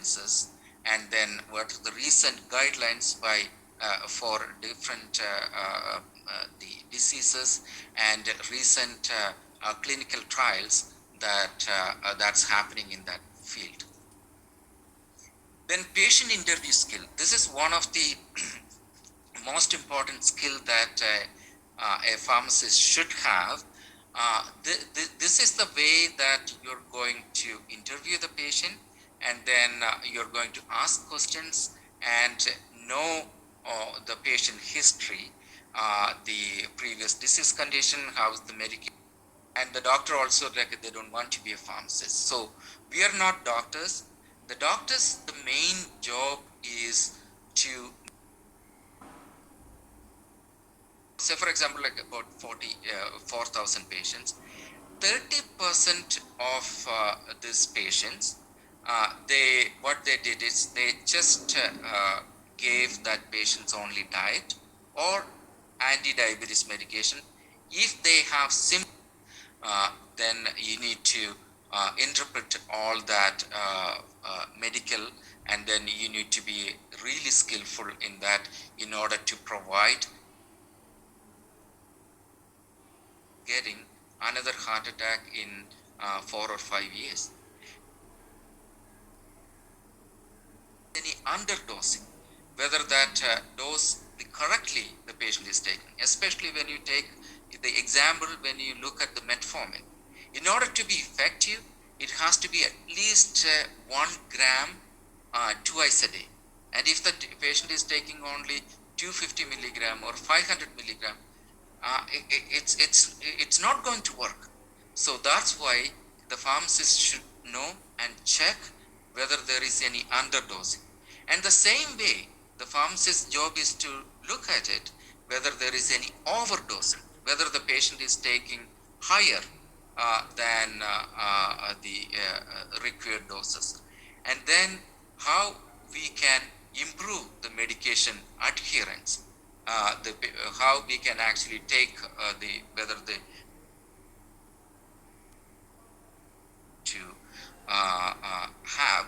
evidences, and then what are the recent guidelines by for different the diseases, and recent clinical trials that's happening in that field. Then patient interview skill. This is one of the most important skill that a pharmacist should have. This is the way that you're going to interview the patient, and then you're going to ask questions and know the patient history, the previous disease condition, how's the medication. And the doctor also, like, they don't want to be a pharmacist. So we are not doctors. The doctors, the main job is to say, for example, like about 4,000 patients, 30% of these patients, what they did is they just gave that patients only diet or anti-diabetes medication. If they have symptoms, then you need to interpret all that medical, and then you need to be really skillful in that in order to provide getting another heart attack in 4 or 5 years. Any underdosing, whether that dose correctly the patient is taking, especially when you take the example, when you look at the metformin. In order to be effective, it has to be at least 1 gram twice a day. And if the patient is taking only 250 milligram or 500 milligram, it's not going to work. So that's why the pharmacist should know and check whether there is any underdosing. And the same way, the pharmacist's job is to look at it, whether there is any overdosing, whether the patient is taking higher than the required doses. And then how we can improve the medication adherence, how we can actually take whether the to have